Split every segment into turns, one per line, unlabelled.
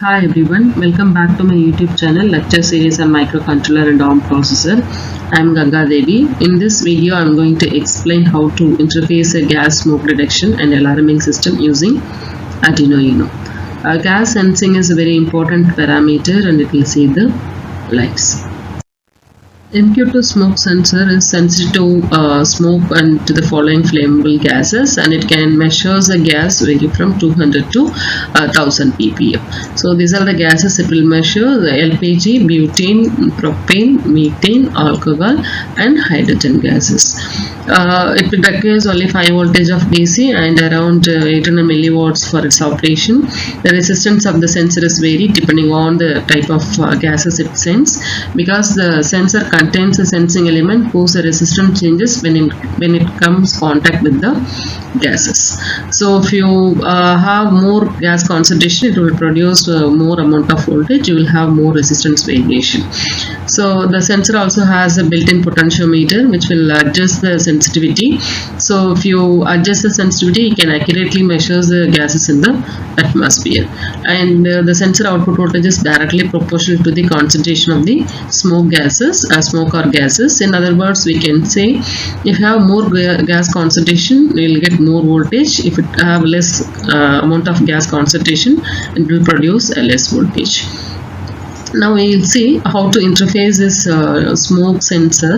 Hi everyone, welcome back to my YouTube channel lecture series on microcontroller and ARM processor. I am Ganga Devi. In this video I am going to explain how to interface a gas smoke detection and alarming system using Arduino Uno. Gas sensing is a very important parameter and it will save the lives. MQ2 smoke sensor is sensitive to smoke and to the following flammable gases, and it can measure the gas vary from 200 to 1000 ppm. So these are the gases it will measure: the LPG, butane, propane, methane, alcohol and hydrogen gases. It requires only 5 voltage of DC and around 800 milliwatts for its operation. The resistance of the sensor is varied depending on the type of gases it sends, because the sensor contains a sensing element whose resistance changes when it comes contact with the gases. So if you have more gas concentration, it will produce more amount of voltage. You will have more resistance variation. So the sensor also has a built-in potentiometer which will adjust the sensitivity. So if you adjust the sensitivity, you can accurately measure the gases in the atmosphere, and the sensor output voltage is directly proportional to the concentration of the smoke or gases. In other words, we can say if you have more gas concentration, you will get more voltage. If it have less amount of gas concentration, it will produce a less voltage. Now we will see how to interface this smoke sensor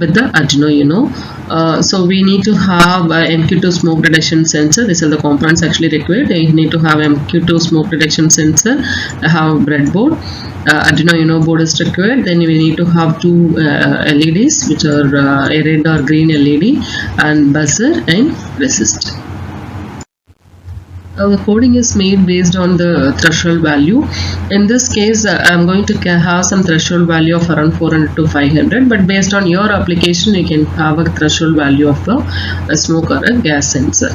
with the Arduino Uno. So we need to have MQ2 smoke detection sensor. These are the components actually required. You need to have MQ2 smoke detection sensor, have breadboard, Arduino Uno board is required. Then we need to have two LEDs, which are a red or green LED, and buzzer and resistor. The coding is made based on the threshold value. In this case, I'm going to have some threshold value of around 400 to 500, but based on your application, you can have a threshold value of a smoke or a gas sensor.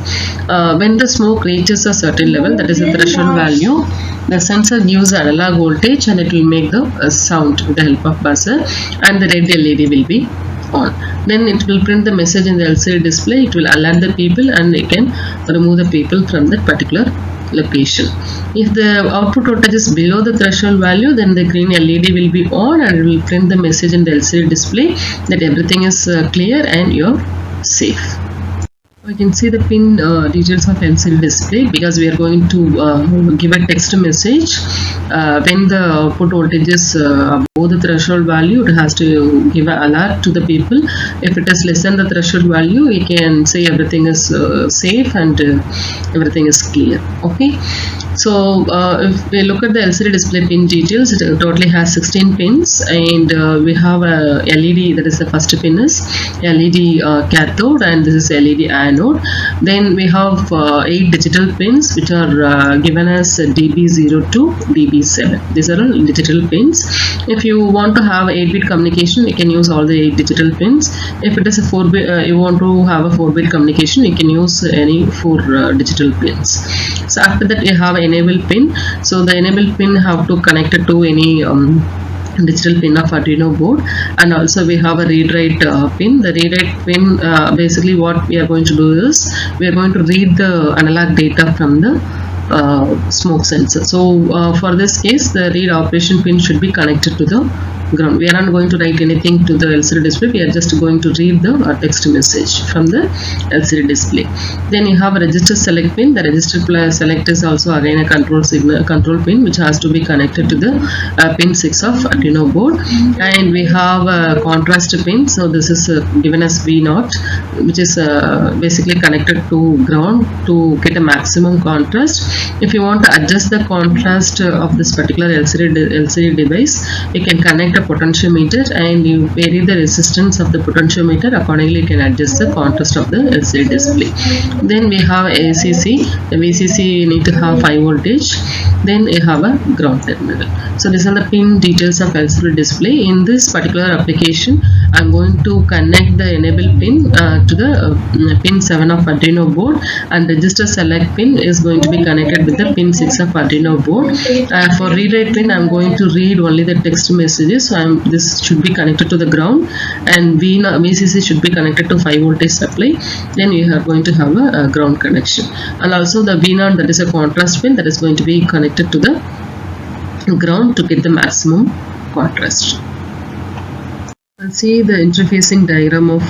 When the smoke reaches a certain level, that is a threshold value, the sensor gives analog voltage and it will make the sound with the help of buzzer, and the red LED will be on. Then it will print the message in the LCD display. It will alert the people and they can remove the people from that particular location. If the output voltage is below the threshold value, then the green LED will be on and it will print the message in the LCD display that everything is clear and you're safe. You can see the pin details of LCD display, because we are going to give a text message. When the output voltage is above the threshold value, it has to give an alert to the people. If it is less than the threshold value, you can say everything is safe and everything is clear. Okay. So if we look at the LCD display pin details, it totally has 16 pins, and we have a LED, that is the first pin is LED cathode, and this is LED anode. Then we have 8 digital pins which are given as DB0 to DB7. These are all digital pins. If you want to have 8-bit communication, you can use all the 8 digital pins. If it is a 4-bit, you want to have a 4-bit communication, you can use any 4 digital pins. So after that, you have enable pin. So the enable pin have to connect it to any digital pin of Arduino board, and also we have a read write pin. The read write pin, basically what we are going to do is we are going to read the analog data from the smoke sensor. So for this case, the read operation pin should be connected to the ground. We are not going to write anything to the LCD display. We are just going to read the text message from the LCD display. Then you have a register select pin. The register select is also again a control pin which has to be connected to the pin 6 of Arduino board. And we have a contrast pin. So this is given as V0, which is basically connected to ground to get a maximum contrast. If you want to adjust the contrast of this particular LCD device, you can connect a potentiometer and you vary the resistance of the potentiometer. Accordingly, you can adjust the contrast of the LCD display. Then we have ACC. The VCC you need to have 5 voltage. Then you have a ground terminal. So these are the pin details of LCD display. In this particular application, I'm going to connect the enable pin to the pin 7 of Arduino board, and register select pin is going to be connected with the pin 6 of Arduino board. For read write pin, I'm going to read only the text messages. So this should be connected to the ground, and VCC should be connected to 5 voltage supply. Then you are going to have a ground connection, and also the V0, that is a contrast pin, that is going to be connected to the ground to get the maximum contrast. Let's see the interfacing diagram of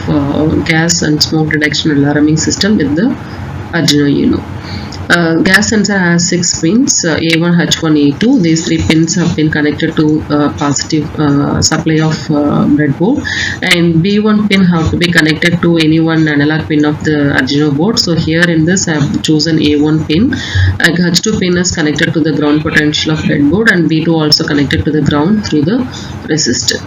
gas and smoke detection alarming system with the Arduino Uno. Gas sensor has 6 pins, A1, H1, A2. These 3 pins have been connected to positive supply of breadboard, and B1 pin have to be connected to any one analog pin of the Arduino board. So here in this I have chosen A1 pin. H2 pin is connected to the ground potential of breadboard, and B2 also connected to the ground through the resistor.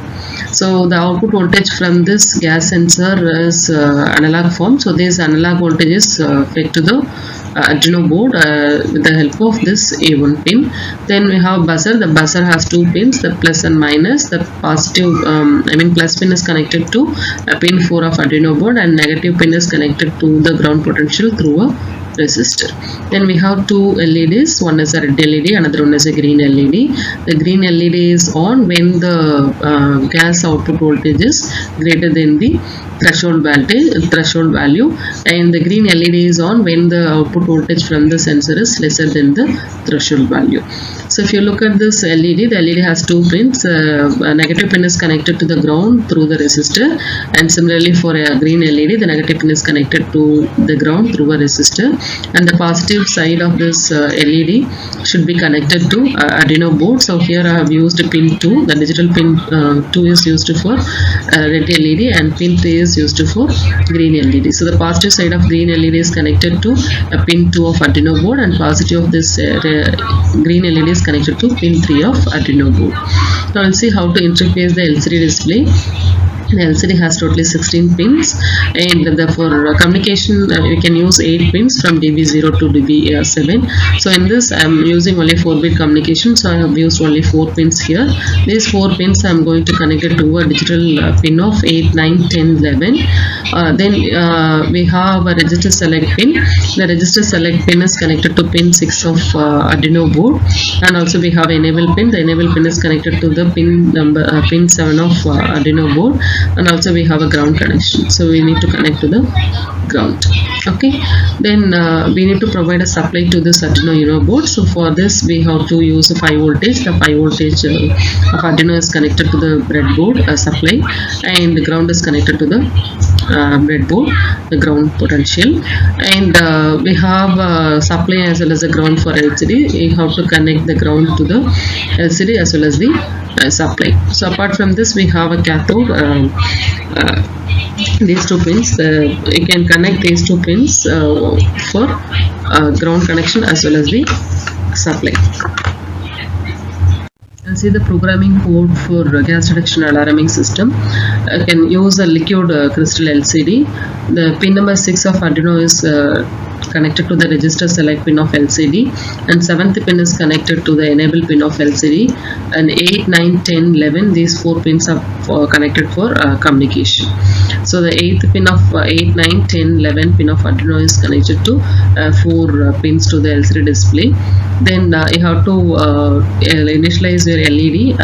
So the output voltage from this gas sensor is analog form. So this analog voltage is fed to the Arduino board with the help of this A1 pin. Then we have buzzer. The buzzer has 2 pins, the plus and minus. The positive, plus pin is connected to pin 4 of Arduino board, and negative pin is connected to the ground potential through a resistor. Then we have 2 LEDs. One is a red LED, another one is a green LED. The green LED is on when the gas output voltage is greater than the threshold value, and the green LED is on when the output voltage from the sensor is lesser than the threshold value. So if you look at this LED, the LED has 2 pins. A negative pin is connected to the ground through the resistor, and similarly for a green LED, the negative pin is connected to the ground through a resistor, and the positive side of this LED should be connected to Arduino board. So here I have used pin 2. The digital pin 2 is used for red LED, and pin 3 is used for green LED. So the positive side of green LED is connected to pin 2 of Arduino board, and positive of this green LED is connected to pin 3 of Arduino board. Now we'll see how to interface the LCD display. The LCD has totally 16 pins, and for communication we can use 8 pins from DB0 to DB7. So in this I am using only 4-bit communication, so I have used only 4 pins here. These 4 pins I am going to connect it to a digital pin of 8, 9, 10, 11. Then we have a register select pin. The register select pin is connected to pin 6 of Arduino board, and also we have enable pin. The enable pin is connected to the pin 7 of Arduino board, and also we have a ground connection, so we need to connect to the ground. Okay, then we need to provide a supply to this Arduino Uno board. So for this we have to use a 5 voltage. The 5 voltage of Arduino is connected to the breadboard supply, and the ground is connected to the breadboard, the ground potential, and we have supply as well as the ground for LCD. We have to connect the ground to the LCD as well as the supply. So apart from this we have a cathode. These 2 pins, you can connect these 2 pins for ground connection as well as the supply. And see the programming code for gas detection alarming system. I can use a liquid crystal LCD. The pin number 6 of Arduino is connected to the register select pin of LCD, and 7th pin is connected to the enable pin of LCD, and 8, 9, 10, 11, these 4 pins are connected for communication. So the 8th pin of 8, 9, 10, 11 pin of Arduino is connected to 4 pins to the LCD display. Then you have to initialize your LED,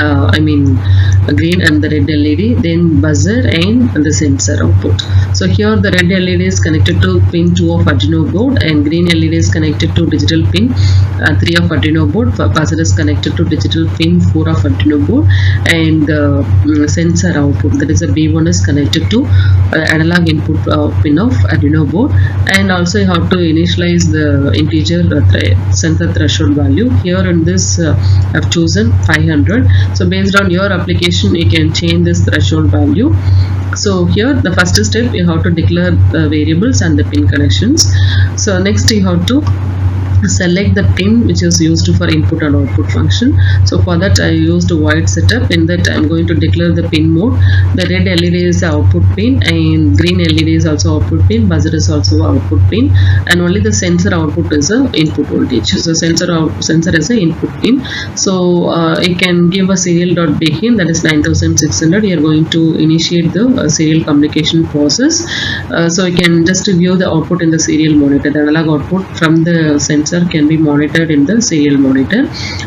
green and the red LED, then buzzer and the sensor output. So here the red LED is connected to pin 2 of Arduino board, and green LED is connected to digital pin 3 of Arduino board. Buzzer is connected to digital pin 4 of Arduino board, and sensor output, that is a B1, is connected to analog input pin of Arduino board. And also you have to initialize the integer sensor threshold value. Here in this I've chosen 500. So based on your application you can change this threshold value. So here the first step, you have to declare the variables and the pin connections. So next you have to select the pin which is used for input and output function. So for that I used a void setup. In that I am going to declare the pin mode. The red LED is the output pin, and green LED is also output pin, buzzer is also output pin, and only the sensor output is a input voltage. So sensor is a input pin. So you can give a serial.begin, that is 9600. You are going to initiate the serial communication process. So you can just view the output in the serial monitor, the analog output from the sensor sensor can be monitored in the serial monitor.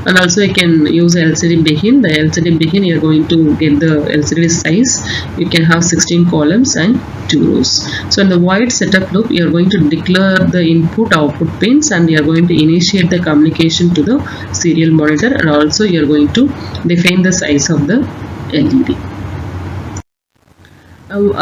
And also you can use LCD begin. The LCD begin, you are going to get the LCD size. You can have 16 columns and 2 rows. So in the void setup loop, you are going to declare the input output pins, and you are going to initiate the communication to the serial monitor, and also you are going to define the size of the LED.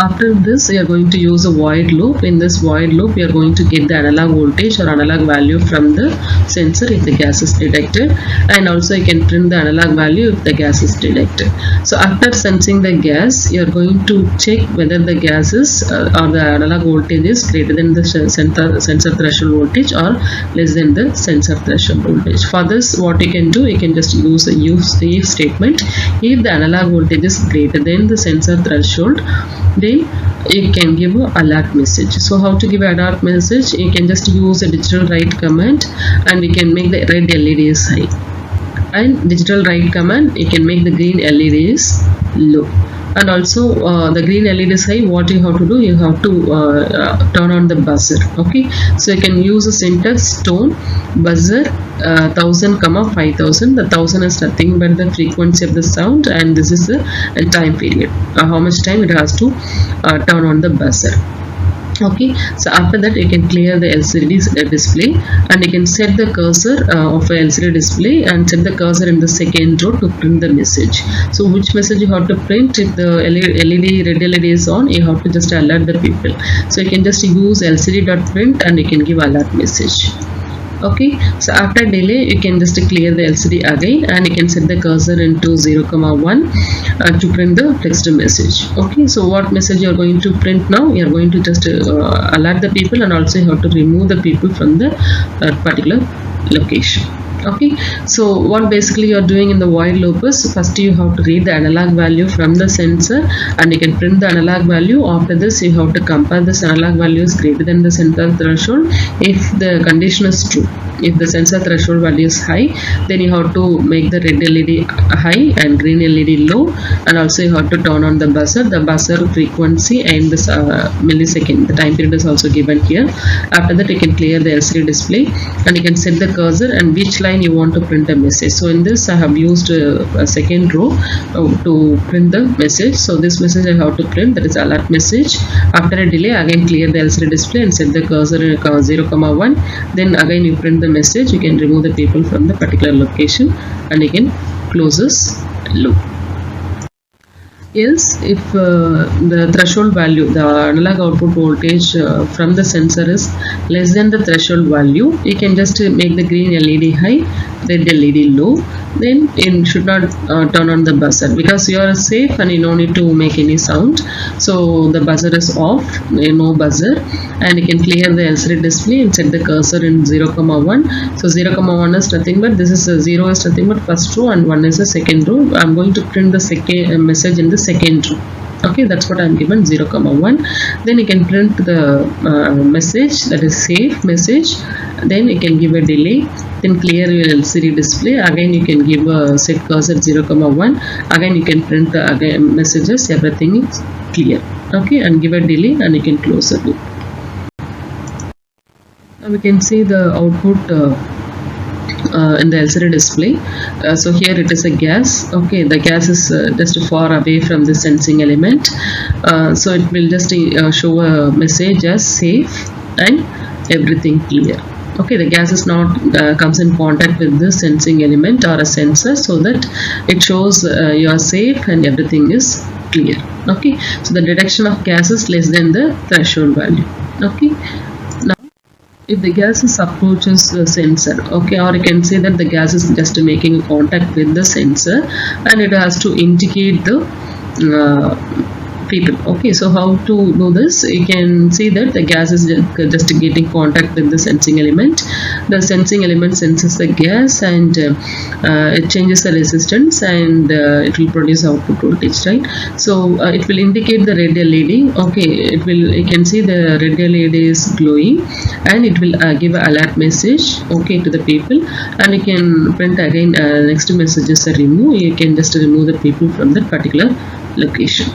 After this, you are going to use a void loop. In this void loop, you are going to get the analog voltage or analog value from the sensor if the gas is detected, and also you can print the analog value if the gas is detected. So after sensing the gas, you are going to check whether the gas is or the analog voltage is greater than the sensor threshold voltage or less than the sensor threshold voltage. For this, what you can do, you can just use a if statement. If the analog voltage is greater than the sensor threshold, then you can give an alert message. So how to give an alert message? You can just use a digital write command, and we can make the red LED is high, and digital write command, you can make the green LED is low. And also the green LED is high, what you have to do, you have to turn on the buzzer. Okay, so you can use a syntax tone buzzer 1000, 5000. The 1000 is nothing but the frequency of the sound, and this is the time period, how much time it has to turn on the buzzer. Okay, so after that you can clear the LCD display, and you can set the cursor of a LCD display and set the cursor in the second row to print the message. So which message you have to print? If the LED red LED is on, you have to just alert the people. So you can just use LCD.print and you can give alert message. Okay, so after delay you can just clear the LCD again, and you can set the cursor into 0, 1 to print the text message. Okay, so what message you are going to print now? You are going to just alert the people, and also you have to remove the people from the particular location. Okay, so what basically you are doing in the void loop is, first you have to read the analog value from the sensor, and you can print the analog value. After this, you have to compare this analog value is greater than the sensor threshold if the condition is true. If the sensor threshold value is high, then you have to make the red LED high and green LED low, and also you have to turn on the buzzer frequency and the millisecond, the time period is also given here. After that, you can clear the LCD display, and you can set the cursor and which line you want to print a message. So in this I have used a second row to print the message. So this message I have to print, that is alert message. After a delay, again clear the LCD display and set the cursor 0, 1. Then again you print the message. You can remove the people from the particular location, and you can close this loop. Yes, if the threshold value, the analog output voltage from the sensor is less than the threshold value, you can just make the green LED high, red LED low. Then it should not turn on the buzzer, because you are safe and you don't need to make any sound. So the buzzer is off, no buzzer, and you can clear the LCD display and set the cursor in 0, 1. So 0, 1 is nothing but, this is 0 is nothing but first row, and 1 is the second row. I'm going to print the second message in the second row. Okay, that's what I'm given, 0, 1. Then you can print the message, that is safe message. Then you can give a delay, then clear your LCD display. Again you can give a set cursor 0, 1. Again you can print the again messages, everything is clear. Okay, and give a delay, and you can close the loop. Now we can see the output in the LCD display. So here it is a gas. Okay, the gas is just far away from the sensing element, so it will just show a message as safe and everything clear. Okay, the gas is not comes in contact with the sensing element or a sensor, so that it shows you are safe and everything is clear. Okay, so the detection of gas is less than the threshold value. Okay, now if the gas is approaches the sensor, okay, or you can say that the gas is just making contact with the sensor, and it has to indicate the people. Okay, so how to do this? You can see that the gas is just getting contact with the sensing element. The sensing element senses the gas, and it changes the resistance, and it will produce output voltage, right? So it will indicate the red LED. Okay, it will, you can see the red LED is glowing, and it will give an alert message, okay, to the people. And you can print again next message is a remove. You can just remove the people from that particular location.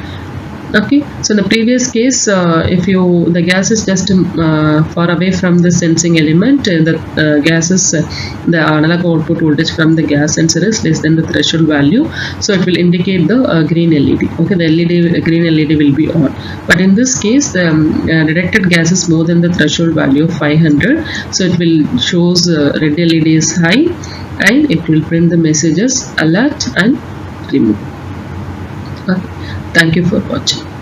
Okay, so in the previous case, if the gas is just far away from the sensing element, the gas is the analog output voltage from the gas sensor is less than the threshold value, so it will indicate the green LED. Okay, the green LED will be on. But in this case, the detected gas is more than the threshold value of 500, so it will shows red LED is high, and it will print the messages alert and remove. Okay. Thank you for watching.